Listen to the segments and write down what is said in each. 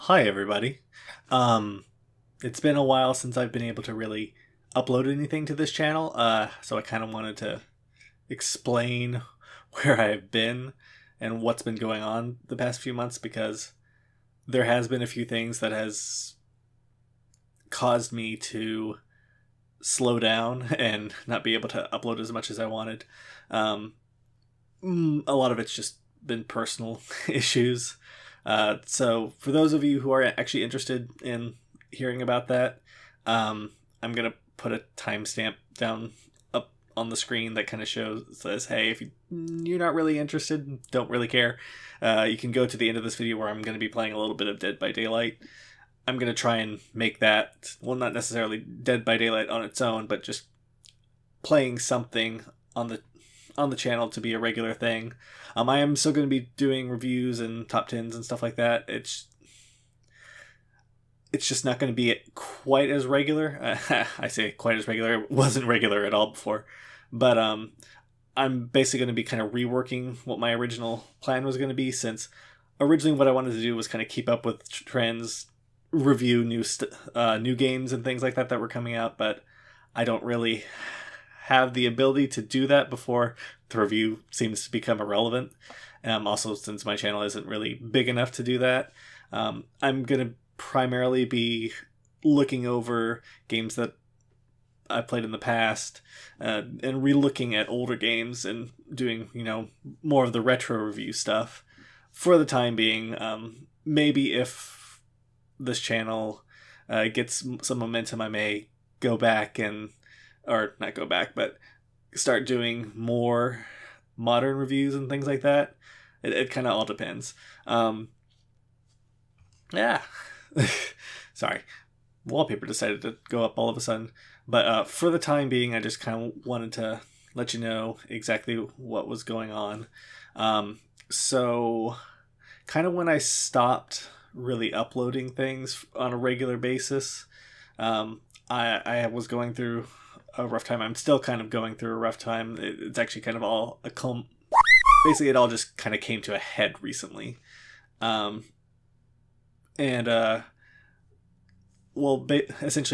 Hi, everybody. Um, it's been a while since I've been able to really upload anything to this channel, so I kind of wanted to explain where I've been and what's been going on the past few months because there has been a few things that has caused me to slow down and not be able to upload as much as I wanted. Um, a lot of it's just been personal issues. So for those of you who are actually interested in hearing about that, I'm gonna put a timestamp down up on the screen that kind of says, "Hey, if you're not really interested, don't really care, you can go to the end of this video where I'm going to be playing a little bit of Dead by Daylight." I'm going to try and make that, well, not necessarily Dead by Daylight on its own, but just playing something on the channel to be a regular thing. I am still going to be doing reviews and top tens and stuff like that. It's just not going to be quite as regular. I say quite as regular. It wasn't regular at all before, but I'm basically going to be kind of reworking what my original plan was going to be. Since originally what I wanted to do was kind of keep up with trends, review new games and things like that were coming out, but I don't really have the ability to do that before the review seems to become irrelevant. Also, since my channel isn't really big enough to do that, I'm going to primarily be looking over games that I played in the past and re-looking at older games and doing, more of the retro review stuff for the time being. Maybe if this channel gets some momentum, I may go back or not go back, but start doing more modern reviews and things like that. It kind of all depends. Yeah. Sorry. Wallpaper decided to go up all of a sudden. But for the time being, I just kind of wanted to let you know exactly what was going on. So kind of when I stopped really uploading things on a regular basis, I was going through a rough time. I'm still kind of going through a rough time. It's actually kind of all basically it all just kind of came to a head recently. Essentially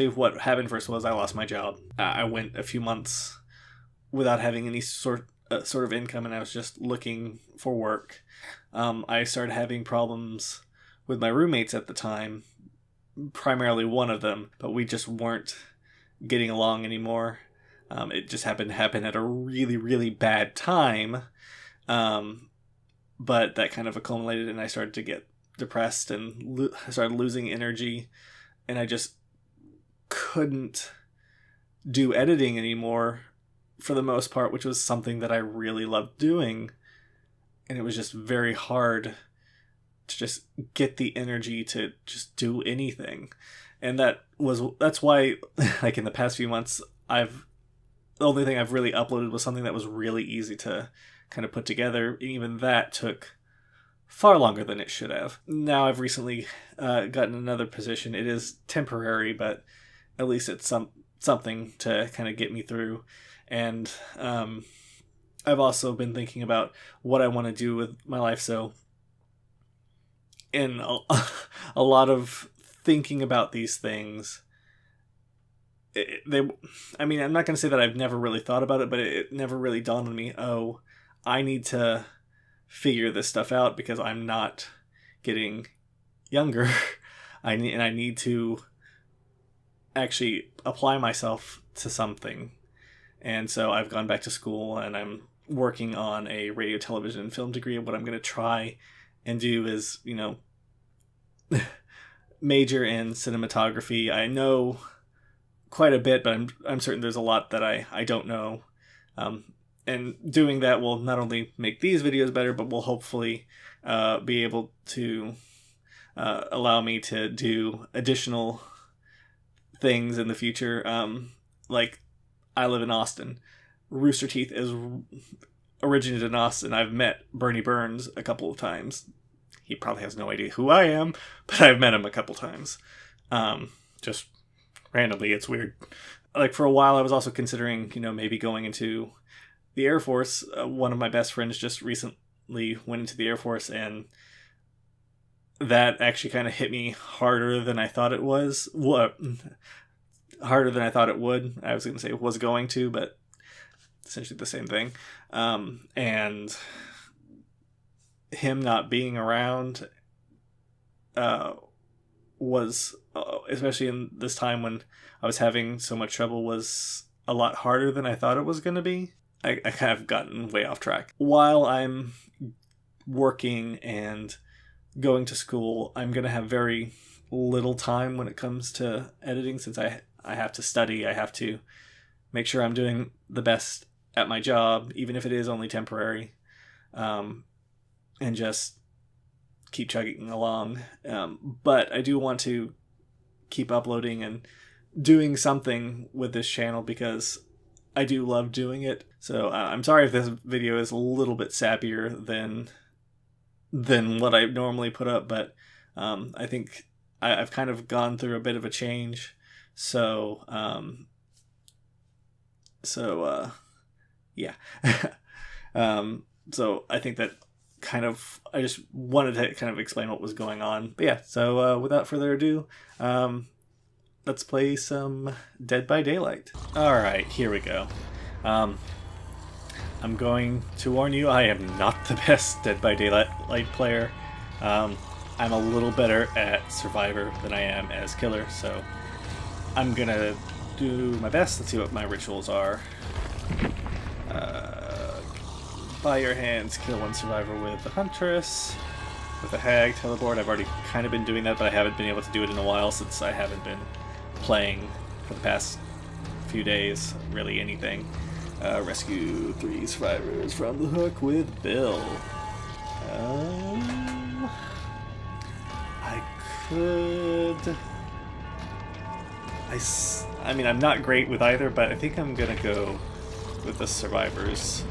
what happened first was I lost my job. I went a few months without having any sort of income, and I was just looking for work. I started having problems with my roommates at the time, primarily one of them, but we just weren't getting along anymore. It just happened to happen at a really, really bad time. But that kind of accumulated, and I started to get depressed and I started losing energy, and I just couldn't do editing anymore for the most part, which was something that I really loved doing. And it was just very hard to just get the energy to just do anything. And that's why, like, in the past few months, the only thing I've really uploaded was something that was really easy to kind of put together. Even that took far longer than it should have. Now I've recently gotten another position. It is temporary, but at least it's something to kind of get me through. And I've also been thinking about what I want to do with my life. So in a lot of thinking about these things, I'm not going to say that I've never really thought about it, but it never really dawned on me, oh, I need to figure this stuff out because I'm not getting younger. I need to actually apply myself to something. And so I've gone back to school and I'm working on a radio, television, and film degree. And what I'm going to try and do is, major in cinematography. I know quite a bit, but I'm certain there's a lot that I don't know. And doing that will not only make these videos better, but will hopefully be able to allow me to do additional things in the future. Like, I live in Austin. Rooster Teeth is originated in Austin. I've met Bernie Burns a couple of times. He probably has no idea who I am, but I've met him a couple times. Just randomly, it's weird. Like, for a while, I was also considering, maybe going into the Air Force. One of my best friends just recently went into the Air Force, and that actually kind of hit me harder than I thought it was. What? Harder than I thought it would. I was going to say it was going to, but essentially the same thing. And him not being around was, especially in this time when I was having so much trouble, was a lot harder than I thought it was going to be. I kind of gotten way off track. While I'm working and going to school, I'm going to have very little time when it comes to editing, since I have to study. I have to make sure I'm doing the best at my job, even if it is only temporary, and just keep chugging along. But I do want to keep uploading and doing something with this channel because I do love doing it. So I'm sorry if this video is a little bit sappier than what I normally put up, but I think I've kind of gone through a bit of a change. So yeah. So I think that kind of, I just wanted to kind of explain what was going on. But yeah, so without further ado, let's play some Dead by Daylight. Alright, here we go. I'm going to warn you, I am not the best Dead by Daylight player. I'm a little better at Survivor than I am as Killer, so I'm gonna do my best. Let's see what my rituals are. By your hands, kill one survivor with the Huntress. With the Hag, teleport. I've already kind of been doing that, but I haven't been able to do it in a while since I haven't been playing for the past few days, really anything. Rescue 3 survivors from the hook with Bill. I could... I mean, I'm not great with either, but I think I'm gonna go with the survivors.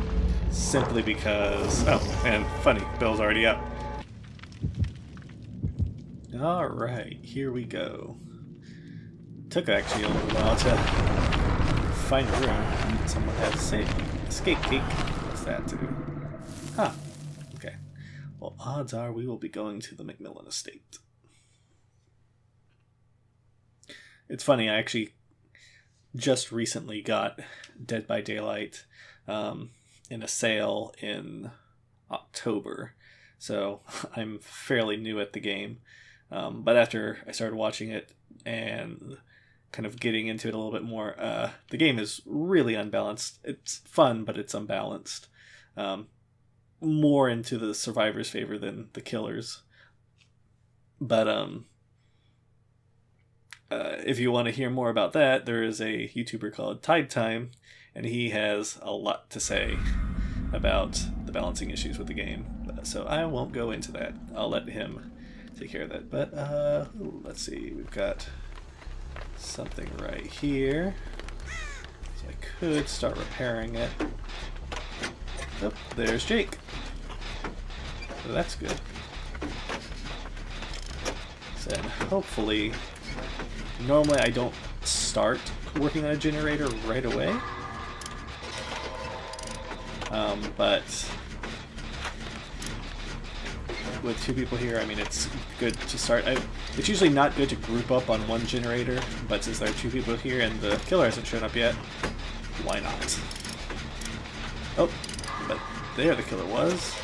Simply because... Oh, and funny, Bill's already up. Alright, here we go. Took actually a little while to find a room. Someone had to say escape cake. What's that do? Huh. Okay. Well, odds are we will be going to the McMillan estate. It's funny, I actually just recently got Dead by Daylight in a sale in October. So I'm fairly new at the game. But after I started watching it and kind of getting into it a little bit more, the game is really unbalanced. It's fun, but it's unbalanced. More into the survivor's favor than the killer's. But if you want to hear more about that, there is a YouTuber called Tide Time, and he has a lot to say about the balancing issues with the game. So I won't go into that. I'll let him take care of that. But let's see, we've got something right here. So I could start repairing it. Oh, there's Jake. So that's good. So then hopefully, normally I don't start working on a generator right away. But with two people here, I mean, it's good to start. It's usually not good to group up on one generator, but since there are two people here and the killer hasn't shown up yet, why not? Oh, but there the killer was.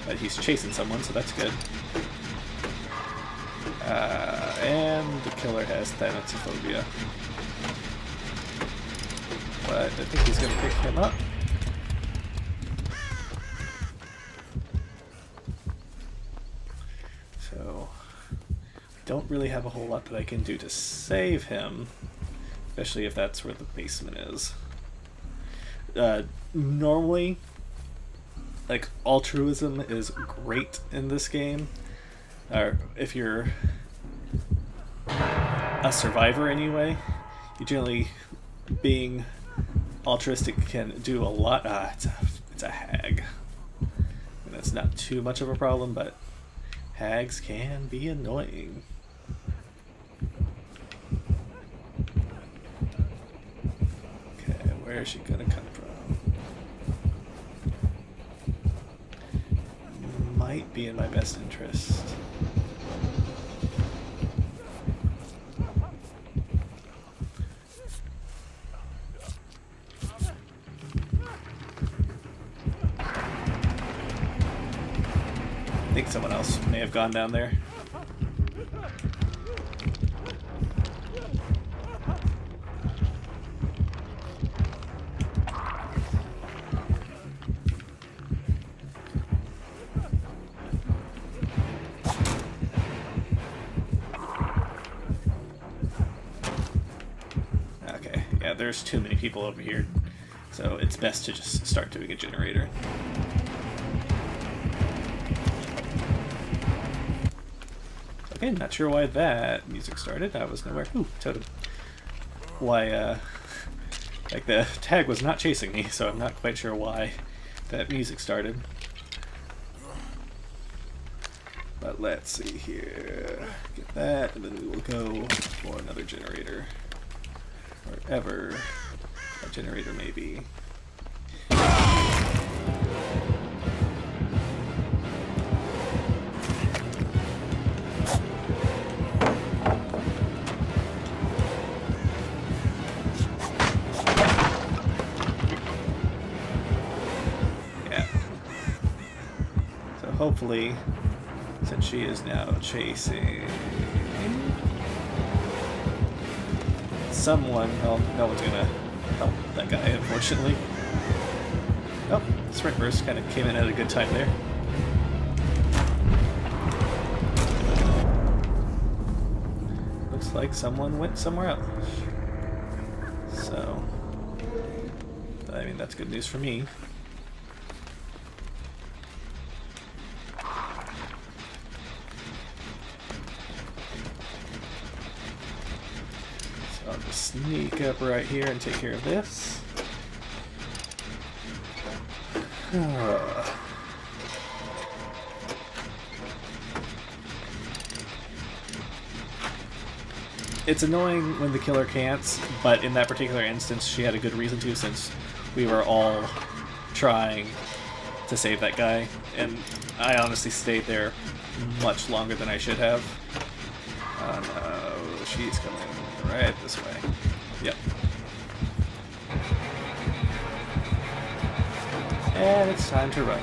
But he's chasing someone, so that's good. And the killer has thanatophobia. But I think he's going to pick him up. So, I don't really have a whole lot that I can do to save him, especially if that's where the basement is. Normally, like, altruism is great in this game. Or if you're a survivor anyway, you generally, being altruistic can do a lot. It's a hag. And that's not too much of a problem, but hags can be annoying. Okay, where is she gonna come from? might be in my best interest. I think someone else may have gone down there. Okay, yeah, there's too many people over here, so it's best to just start doing a generator. Okay, not sure why that music started. I was nowhere. Ooh, totem. Why, like the tag was not chasing me, so I'm not quite sure why that music started. But let's see here. Get that, and then we will go for another generator. Wherever that generator may be. Hopefully, since she is now chasing someone, well, no one's gonna help that guy, unfortunately. Oh, Sprint Burst kind of came in at a good time there. Looks like someone went somewhere else. So, I mean, that's good news for me. I'll just sneak up right here and take care of this. It's annoying when the killer can't, but in that particular instance she had a good reason to, since we were all trying to save that guy, and I honestly stayed there much longer than I should have. Oh no, she's coming right this way. Yep. And it's time to run.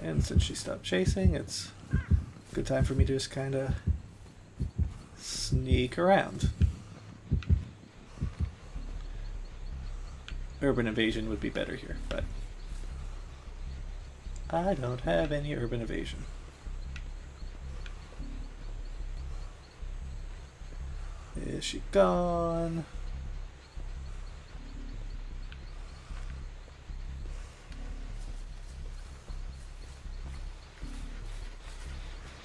And since she stopped chasing, it's a good time for me to just kind of sneak around. Urban evasion would be better here, but I don't have any urban evasion. Is she gone?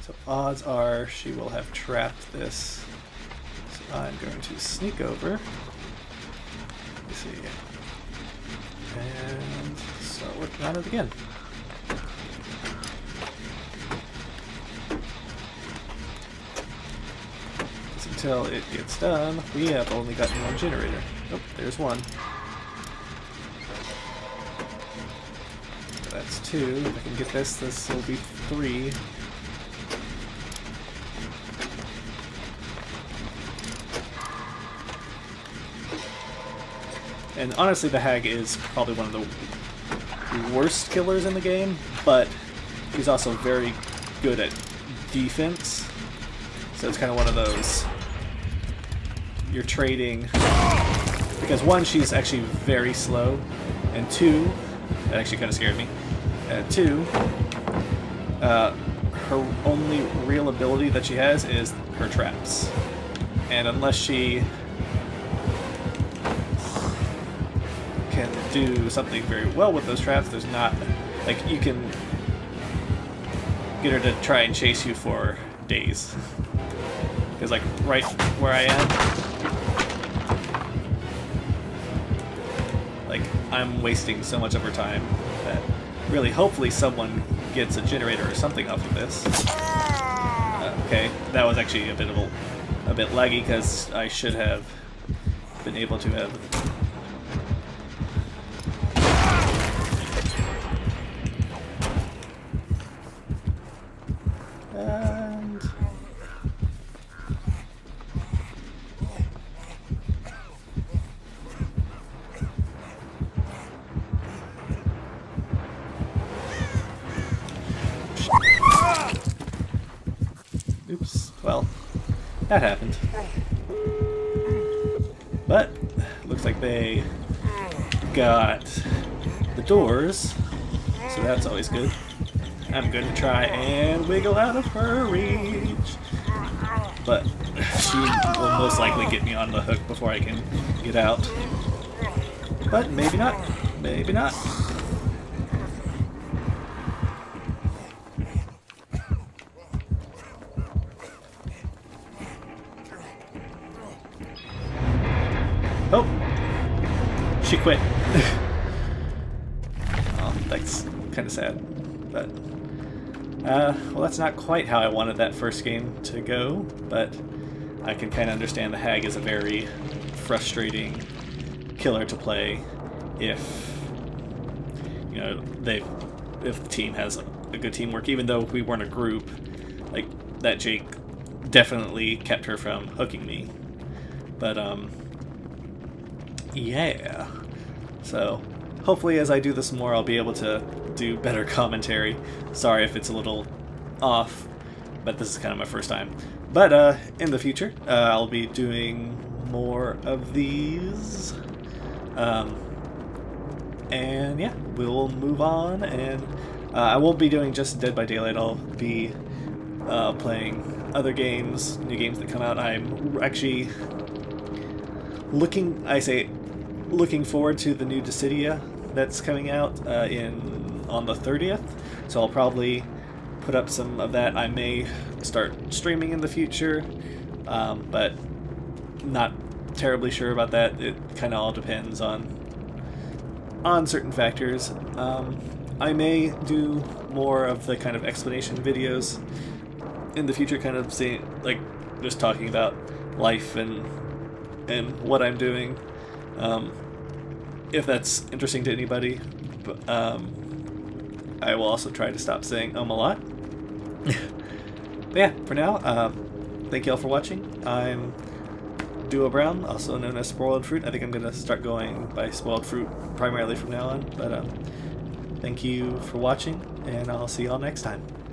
So odds are she will have trapped this. So I'm going to sneak over. Let me see. And start working on it again. Just until it gets done, we have only gotten one generator. Oh, there's one. So that's two. If I can get this, this will be three. And honestly, the Hag is probably one of the worst killers in the game, but he's also very good at defense. So it's kind of one of those, you're trading, because one, she's actually very slow, and two, that actually kind of scared me, two, her only real ability that she has is her traps. And unless she can do something very well with those traps, there's not, like, you can get her to try and chase you for days. Because, like, right where I am, like, I'm wasting so much of her time that really, hopefully someone gets a generator or something off of this. Okay, that was actually a bit laggy because I should have been able to have. And oops, well, that happened. But looks like they got the doors, so that's always good. I'm gonna try and wiggle out of her reach, but she will most likely get me on the hook before I can get out. But maybe not. Maybe not. Oh! She quit. Oh, that's kind of sad. But, well, that's not quite how I wanted that first game to go, but I can kind of understand the Hag is a very frustrating killer to play if, you know, if the team has a good teamwork, even though we weren't a group. Like, that Jake definitely kept her from hooking me. But, yeah. So, hopefully as I do this more, I'll be able to do better commentary. Sorry if it's a little off, but this is kind of my first time. But in the future, I'll be doing more of these. And yeah, we'll move on, and I won't be doing just Dead by Daylight. I'll be playing other games, new games that come out. I'm actually looking forward to the new Dissidia that's coming out on the 30th, so I'll probably put up some of that. I may start streaming in the future, but not terribly sure about that. It kind of all depends on certain factors. I may do more of the kind of explanation videos in the future, kind of like just talking about life and what I'm doing, if that's interesting to anybody. But I will also try to stop saying a lot. But yeah, for now, thank you all for watching. I'm Duo Brown, also known as Spoiled Fruit. I think I'm going to start going by Spoiled Fruit primarily from now on. But thank you for watching, and I'll see you all next time.